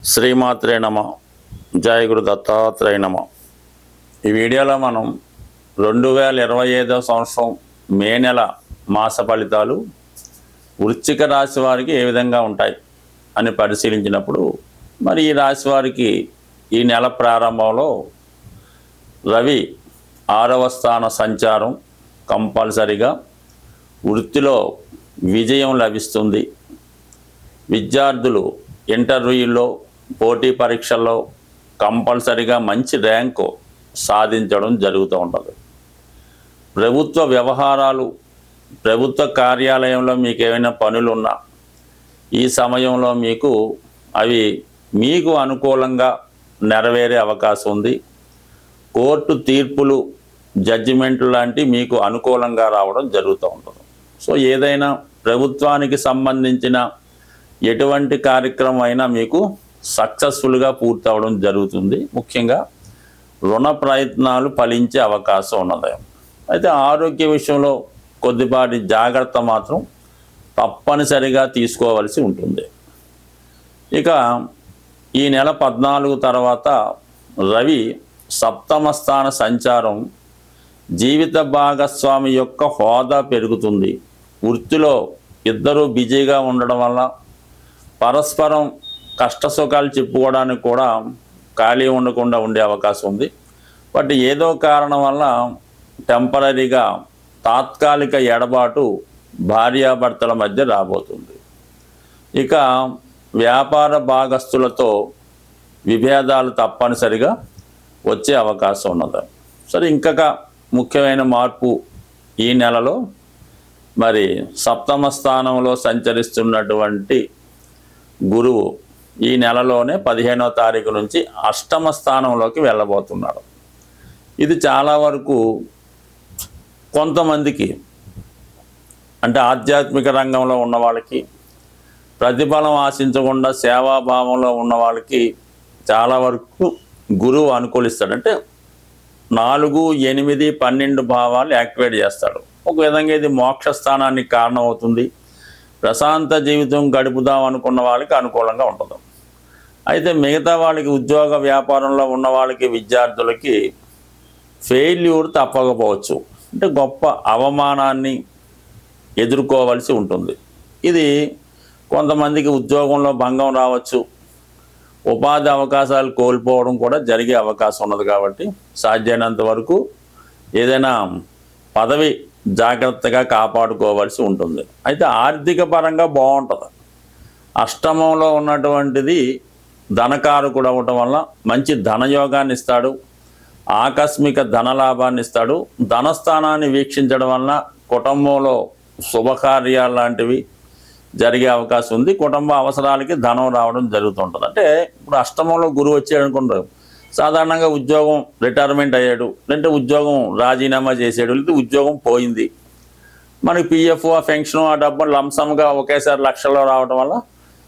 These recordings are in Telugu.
శ్రీమాత్రే నమ. జయ గురు దత్తాత్రేయ నమ. ఈ వీడియోలో మనం 2025 సంవత్సరం మే నెల మాస ఫలితాలు వృశ్చిక రాశి వారికి ఏ విధంగా ఉంటాయి అని పరిశీలించినప్పుడు, మరి ఈ రాశి వారికి ఈ నెల ప్రారంభంలో రవి 6వ స్థాన సంచారం కంపల్సరిగా వృత్తిలో విజయం లభిస్తుంది. విద్యార్థులు ఇంటర్వ్యూల్లో పోటీ పరీక్షల్లో కంపల్సరిగా మంచి ర్యాంకు సాధించడం జరుగుతూ ఉంటుంది. ప్రభుత్వ వ్యవహారాలు, ప్రభుత్వ కార్యాలయంలో మీకు ఏమైనా పనులు ఉన్నా ఈ సమయంలో అవి మీకు అనుకూలంగా నెరవేరే అవకాశం ఉంది. కోర్టు తీర్పులు, జడ్జిమెంట్లు లాంటి మీకు అనుకూలంగా రావడం జరుగుతూ ఉంటుంది. సో ఏదైనా ప్రభుత్వానికి సంబంధించిన ఎటువంటి కార్యక్రమం అయినా మీకు సక్సెస్ఫుల్గా పూర్తవడం జరుగుతుంది. ముఖ్యంగా రుణ ప్రయత్నాలు ఫలించే అవకాశం ఉన్నది. అయితే ఆరోగ్య విషయంలో కొద్దిపాటి జాగ్రత్త మాత్రం తప్పనిసరిగా తీసుకోవలసి ఉంటుంది. ఇక ఈ నెల 14 తర్వాత రవి 7వ స్థాన సంచారం జీవిత భాగస్వామి యొక్క హోదా పెరుగుతుంది. వృత్తిలో ఇద్దరూ బిజీగా ఉండడం వల్ల పరస్పరం కష్టసుఖాలు చెప్పుకోవడానికి కూడా ఖాళీ ఉండకుండా ఉండే అవకాశం ఉంది. బట్ ఏదో కారణం వల్ల టెంపరీగా తాత్కాలిక ఎడబాటు భార్యాభర్తల మధ్య రాబోతుంది. ఇక వ్యాపార భాగస్తులతో విభేదాలు తప్పనిసరిగా వచ్చే అవకాశం ఉన్నది. సరే, ఇంకొక ముఖ్యమైన మార్పు ఈ నెలలో మరి 7వ స్థానంలో సంచరిస్తున్నటువంటి గురువు ఈ నెలలోనే 15వ తారీఖు నుంచి 8వ స్థానంలోకి వెళ్ళబోతున్నాడు. ఇది చాలా వరకు కొంతమందికి, అంటే ఆధ్యాత్మిక రంగంలో ఉన్న వాళ్ళకి, ప్రతిఫలం ఆశించకుండా సేవాభావంలో ఉన్న వాళ్ళకి చాలా వరకు గురువు అనుకూలిస్తాడు. అంటే 4, 8, 12 భావాలు యాక్టివేట్ చేస్తాడు. ఒక విధంగా ఇది మోక్ష స్థానానికి కారణం అవుతుంది. ప్రశాంత జీవితం గడుపుదాం అనుకున్న వాళ్ళకి అనుకూలంగా ఉంటుంది. అయితే మిగతా వాళ్ళకి, ఉద్యోగ వ్యాపారంలో ఉన్న వాళ్ళకి, విద్యార్థులకి ఫెయిల్యూర్ తప్పకపోవచ్చు. అంటే గొప్ప అవమానాన్ని ఎదుర్కోవలసి ఉంటుంది. ఇది కొంతమందికి ఉద్యోగంలో భంగం రావచ్చు, ఉపాధి అవకాశాలు కోల్పోవడం కూడా జరిగే అవకాశం ఉన్నది. కాబట్టి సాధ్యమైనంత వరకు ఏదైనా పదవి జాగ్రత్తగా కాపాడుకోవాల్సి ఉంటుంది. అయితే ఆర్థిక పరంగా బాగుంటుంది. 8వ ఉన్నటువంటిది ధనకారకుడు అవ్వటం వల్ల మంచి ధనయోగాన్ని ఇస్తాడు, ఆకస్మిక ధనలాభాన్ని ఇస్తాడు. ధనస్థానాన్ని వీక్షించడం వలన కుటుంబంలో శుభకార్యాలు లాంటివి జరిగే అవకాశం ఉంది. కుటుంబ అవసరాలకి ధనం రావడం జరుగుతుంటుంది. అంటే ఇప్పుడు 8వ గురువు వచ్చాడు అనుకుంటారు, సాధారణంగా ఉద్యోగం రిటైర్మెంట్ అయ్యాడు, లేదంటే ఉద్యోగం రాజీనామా చేసాడు, లేకపోతే ఉద్యోగం పోయింది, మనకి పిఎఫ్, ఆ పెన్షన్, ఆ డబ్బు లంసంగా ఒకేసారి లక్షల్లో రావడం వల్ల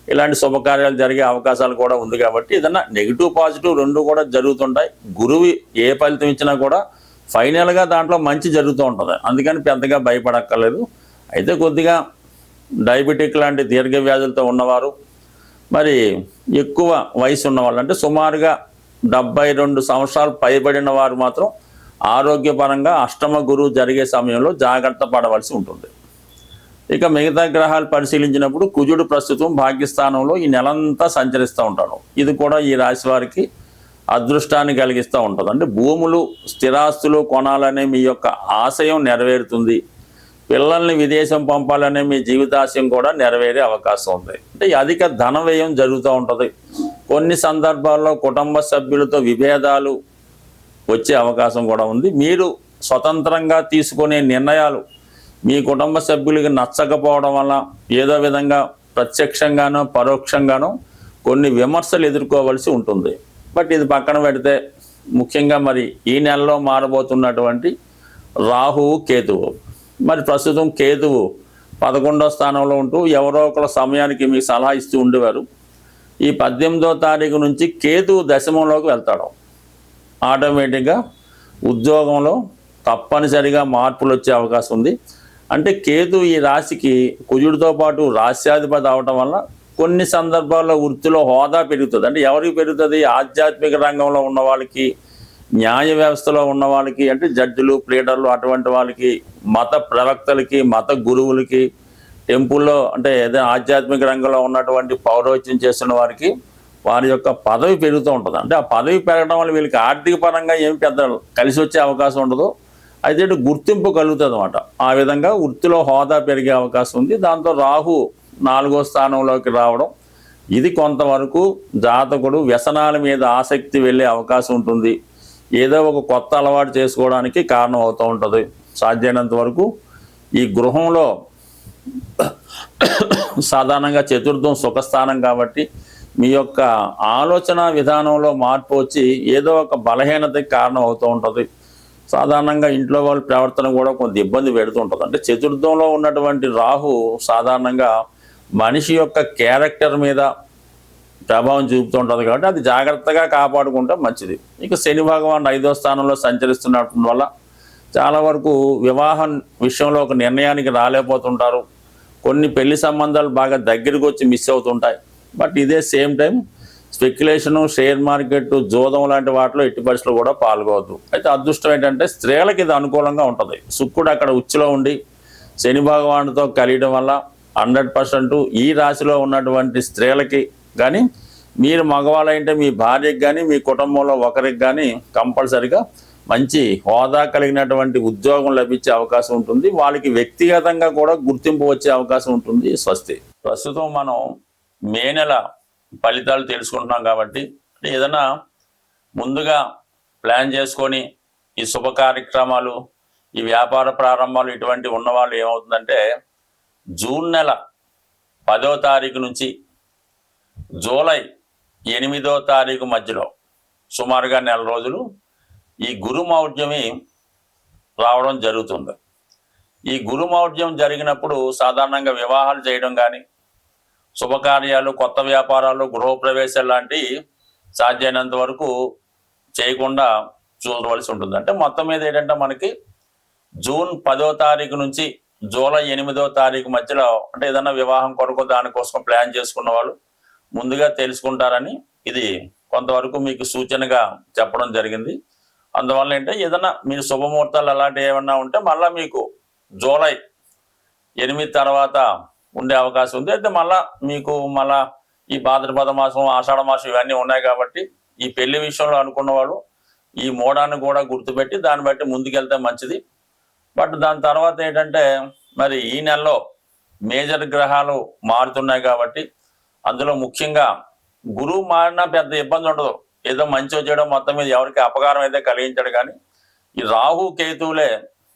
ఇలాంటి శుభకార్యాలు జరిగే అవకాశాలు కూడా ఉంది. కాబట్టి ఏదన్నా నెగిటివ్ పాజిటివ్ రెండు కూడా జరుగుతుంటాయి. గురువు ఏ ఫలితం ఇచ్చినా కూడా ఫైనల్గా దాంట్లో మంచి జరుగుతూ ఉంటుంది. అందుకని పెద్దగా భయపడక్కర్లేదు. అయితే కొద్దిగా డయాబెటిక్ లాంటి దీర్ఘ వ్యాధులతో ఉన్నవారు, మరి ఎక్కువ వయసు ఉన్నవాళ్ళు, అంటే సుమారుగా 72 సంవత్సరాలు పైబడిన వారు మాత్రం ఆరోగ్యపరంగా 8వ గురువు జరిగే సమయంలో జాగ్రత్త పడవలసి ఉంటుంది. ఇక మిగతా గ్రహాలు పరిశీలించినప్పుడు కుజుడు ప్రస్తుతం భాగ్యస్థానంలో ఈ నెలంతా సంచరిస్తూ ఉంటాడు. ఇది కూడా ఈ రాశి వారికి అదృష్టాన్ని కలిగిస్తూ ఉంటుంది. అంటే భూములు, స్థిరాస్తులు కొనాలనే మీ యొక్క ఆశయం నెరవేరుతుంది. పిల్లల్ని విదేశం పంపాలనే మీ జీవితాశయం కూడా నెరవేరే అవకాశం ఉంది. అంటే అధిక ధన వ్యయం జరుగుతూ ఉంటుంది. కొన్ని సందర్భాల్లో కుటుంబ సభ్యులతో విభేదాలు వచ్చే అవకాశం కూడా ఉంది. మీరు స్వతంత్రంగా తీసుకునే నిర్ణయాలు మీ కుటుంబ సభ్యులకి నచ్చకపోవడం వల్ల ఏదో విధంగా ప్రత్యక్షంగానో పరోక్షంగానో కొన్ని విమర్శలు ఎదుర్కోవలసి ఉంటుంది. బట్ ఇది పక్కన పెడితే ముఖ్యంగా మరి ఈ నెలలో మారబోతున్నటువంటి రాహువు, కేతువు, మరి ప్రస్తుతం కేతువు 11వ స్థానంలో ఉంటూ ఎవరో ఒకళ్ళ సమయానికి మీకు సలహా ఇస్తూ ఉండేవారు. ఈ 18వ తారీఖు నుంచి కేతువు దశమంలోకి వెళ్తాడు. ఆటోమేటిక్గా ఉద్యోగంలో తప్పనిసరిగా మార్పులు వచ్చే అవకాశం ఉంది. అంటే కేతు ఈ రాశికి కుజుడితో పాటు రాశ్యాధిపతి అవటం వల్ల కొన్ని సందర్భాల్లో వృత్తిలో హోదా పెరుగుతుంది. అంటే ఎవరికి పెరుగుతుంది? ఆధ్యాత్మిక రంగంలో ఉన్న వాళ్ళకి, న్యాయ వ్యవస్థలో ఉన్న వాళ్ళకి, అంటే జడ్జిలు, ప్లీడర్లు, అటువంటి వాళ్ళకి, మత ప్రవక్తలకి, మత గురువులకి, టెంపుల్లో అంటే ఏదైనా ఆధ్యాత్మిక రంగంలో ఉన్నటువంటి పౌరోహిత్యం చేస్తున్న వారికి వారి యొక్క పదవి పెరుగుతూ ఉంటుంది. అంటే ఆ పదవి పెరగడం వల్ల వీళ్ళకి ఆర్థిక పరంగా ఏం పెద్ద కలిసి వచ్చే అవకాశం ఉండదు, అయితే గుర్తింపు కలుగుతుంది అన్నమాట. ఆ విధంగా వృత్తిలో హోదా పెరిగే అవకాశం ఉంది. దాంతో రాహు 4వ స్థానంలోకి రావడం, ఇది కొంతవరకు జాతకుడు వ్యసనాల మీద ఆసక్తి వెళ్ళే అవకాశం ఉంటుంది. ఏదో ఒక కొత్త అలవాటు చేసుకోవడానికి కారణం అవుతూ ఉంటుంది. సాధ్యమైనంత వరకు ఈ గృహంలో సాధారణంగా చతుర్థం సుఖస్థానం కాబట్టి మీ యొక్క ఆలోచన విధానంలో మార్పు వచ్చి ఏదో ఒక బలహీనతకి కారణం అవుతూ ఉంటుంది. సాధారణంగా ఇంట్లో వాళ్ళ ప్రవర్తన కూడా కొంత ఇబ్బంది పెడుతూ ఉంటుంది. అంటే చతుర్థంలో ఉన్నటువంటి రాహు సాధారణంగా మనిషి యొక్క క్యారెక్టర్ మీద ప్రభావం చూపుతూ ఉంటుంది కాబట్టి అది జాగ్రత్తగా కాపాడుకుంటే మంచిది. ఇక శని భగవాన్ 5వ స్థానంలో సంచరిస్తున్నటువంటి వల్ల చాలా వరకు వివాహం విషయంలో ఒక నిర్ణయానికి రాలేకపోతుంటారు. కొన్ని పెళ్లి సంబంధాలు బాగా దగ్గరికి వచ్చి మిస్ అవుతుంటాయి. బట్ ఇదే same time speculation, share market, జోదం లాంటి వాటిలో ఎట్టి పరిస్థితుల్లో కూడా పాల్గొవద్దు. అయితే అదృష్టం ఏంటంటే స్త్రీలకు ఇది అనుకూలంగా ఉంటుంది. శుక్రుడు అక్కడ ఉచ్చులో ఉండి శని భగవానుడితో కలియడం వల్ల 100% ఈ రాశిలో ఉన్నటువంటి స్త్రీలకి కానీ, మీరు మగవాళ్ళంటే మీ భార్యకి కానీ, మీ కుటుంబంలో ఒకరికి కానీ కంపల్సరిగా మంచి హోదా కలిగినటువంటి ఉద్యోగం లభించే అవకాశం ఉంటుంది. వాళ్ళకి వ్యక్తిగతంగా కూడా గుర్తింపు వచ్చే అవకాశం ఉంటుంది. స్వస్తి. ప్రస్తుతం మనం మే నెల ఫలితాలు తెలుసుకుంటున్నాం కాబట్టి ఏదైనా ముందుగా ప్లాన్ చేసుకొని ఈ శుభ కార్యక్రమాలు, ఈ వ్యాపార ప్రారంభాలు ఇటువంటి ఉన్నవాళ్ళు ఏమవుతుందంటే జూన్ నెల 10వ తారీఖు నుంచి జూలై 8వ తారీఖు మధ్యలో సుమారుగా నెల రోజులు ఈ గురుమౌఢ్యమి రావడం జరుగుతుంది. ఈ గురుమౌఢ్యం జరిగినప్పుడు సాధారణంగా వివాహాలు చేయడం కానీ, శుభకార్యాలు, కొత్త వ్యాపారాలు, గృహప్రవేశాలు లాంటివి సాధ్యమైనంత వరకు చేయకుండా చూడవలసి ఉంటుంది. అంటే మొత్తం మీద ఏంటంటే మనకి జూన్ 10వ తారీఖు నుంచి జూలై 8వ తారీఖు మధ్యలో అంటే ఏదైనా వివాహం కొరకు దానికోసం ప్లాన్ చేసుకున్న వాళ్ళు ముందుగా తెలుసుకుంటారని ఇది కొంతవరకు మీకు సూచనగా చెప్పడం జరిగింది. అందువల్ల ఏంటంటే ఏదైనా మీరు శుభముహూర్తాలు అలాంటివి ఏమన్నా ఉంటే మళ్ళీ మీకు జూలై 8 తర్వాత ఉండే అవకాశం ఉంది. అయితే మళ్ళా ఈ భాద్రపద మాసం, ఆషాఢ మాసం ఇవన్నీ ఉన్నాయి కాబట్టి ఈ పెళ్లి విషయంలో అనుకున్న వాళ్ళు ఈ మోడాన్ని కూడా గుర్తుపెట్టి దాన్ని బట్టి ముందుకెళ్తే మంచిది. బట్ దాని తర్వాత ఏంటంటే మరి ఈ నెలలో మేజర్ గ్రహాలు మారుతున్నాయి కాబట్టి అందులో ముఖ్యంగా గురువు మారినా పెద్ద ఇబ్బంది ఉండదు. ఏదో మంచి చేయడం మొత్తం మీద ఎవరికి అపకారం అయితే కలిగించాడు, కానీ ఈ రాహు కేతువులే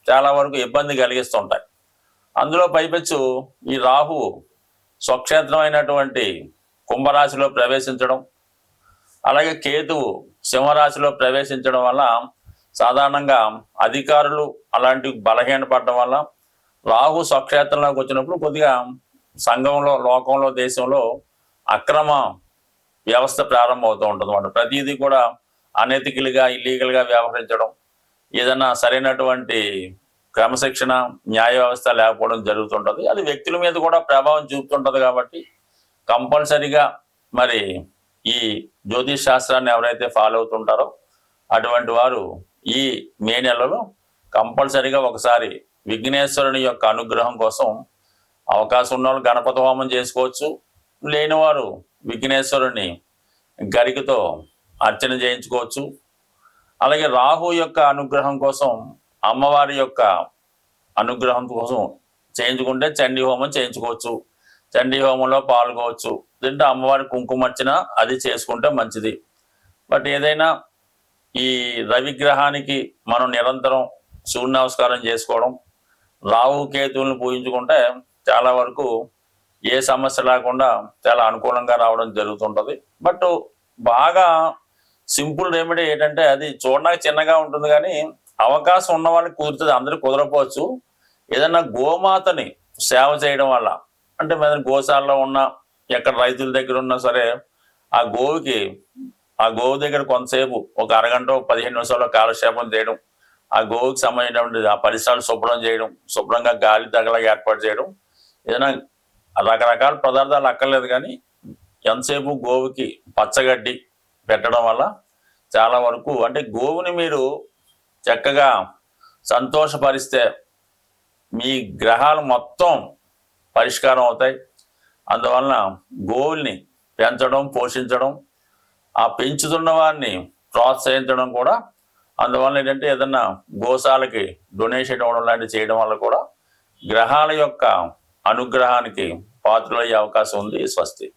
చాలా వరకు ఇబ్బంది కలిగిస్తుంటాయి. అందులో పైపెచ్చు ఈ రాహు స్వక్షేత్రమైనటువంటి కుంభరాశిలో ప్రవేశించడం, అలాగే కేతువు సింహరాశిలో ప్రవేశించడం వల్ల సాధారణంగా అధికారులు అలాంటి బలహీనపడడం వల్ల రాహు స్వక్షేత్రంలోకి వచ్చినప్పుడు కొద్దిగా సంఘంలో, లోకంలో, దేశంలో అక్రమ వ్యవస్థ ప్రారంభమవుతూ ఉంటుంది అన్నమాట. ప్రతిదీ కూడా అనెతికల్గా, ఇల్లీగల్గా వ్యవహరించడం, ఏదైనా సరైనటువంటి క్రమశిక్షణ, న్యాయ వ్యవస్థ లేకపోవడం జరుగుతుంటుంది. అది వ్యక్తుల మీద కూడా ప్రభావం చూపుతుంటుంది. కాబట్టి కంపల్సరిగా మరి ఈ జ్యోతిష్ శాస్త్రాన్ని ఎవరైతే ఫాలో అవుతుంటారో అటువంటి వారు ఈ మే నెలలో కంపల్సరిగా ఒకసారి విఘ్నేశ్వరుని యొక్క అనుగ్రహం కోసం అవకాశం ఉన్న వాళ్ళు గణపతి హోమం చేసుకోవచ్చు. లేనివారు విఘ్నేశ్వరుని గరికతో అర్చన చేయించుకోవచ్చు. అలాగే రాహు యొక్క అనుగ్రహం కోసం, అమ్మవారి యొక్క అనుగ్రహం కోసం చేయించుకుంటే చండీ హోమం చేయించుకోవచ్చు. చండీ హోమంలో పాల్గొవచ్చు. తింటే అమ్మవారి కుంకుమర్చన అది చేసుకుంటే మంచిది. బట్ ఏదైనా ఈ రవిగ్రహానికి మనం నిరంతరం సూర్య నమస్కారం చేసుకోవడం, రాహు కేతువులను పూజించుకుంటే చాలా వరకు ఏ సమస్య లేకుండా చాలా అనుకూలంగా రావడం జరుగుతుంటుంది. బట్ బాగా సింపుల్ రెమెడీ ఏంటంటే అది చూడడానికి చిన్నగా ఉంటుంది, కానీ అవకాశం ఉన్న వాళ్ళకి కుదురుతుంది, అందరికి కుదరపోవచ్చు. ఏదన్నా గోమాతని సేవ చేయడం వల్ల, అంటే మన గోశాలలో ఉన్న, ఎక్కడ రైతుల దగ్గర ఉన్నా సరే ఆ గోవు దగ్గర కొంతసేపు ఒక అరగంట 15 నిమిషాల్లో కాలక్షేపం చేయడం, ఆ గోవుకి సంబంధించినటువంటి ఆ పరిసరాలు శుభ్రం చేయడం, శుభ్రంగా గాలి తగలగా ఏర్పాటు చేయడం, ఏదైనా రకరకాల పదార్థాలు అక్కర్లేదు, కానీ ఎంతసేపు గోవుకి పచ్చగడ్డి పెట్టడం వల్ల చాలా వరకు అంటే గోవుని మీరు చక్కగా సంతోషపరిస్తే మీ గ్రహాలు మొత్తం పరిష్కారం అవుతాయి. అందువలన గోవుల్ని పెంచడం, పోషించడం, ఆ పెంచుతున్న వారిని ప్రోత్సహించడం కూడా, అందువలన ఏంటంటే ఏదన్నా గోశాలకి డొనేషన్ ఇవ్వడం లాంటివి చేయడం వల్ల కూడా గ్రహాల యొక్క అనుగ్రహానికి పాత్రలయ్యే అవకాశం ఉంది. స్వస్తి.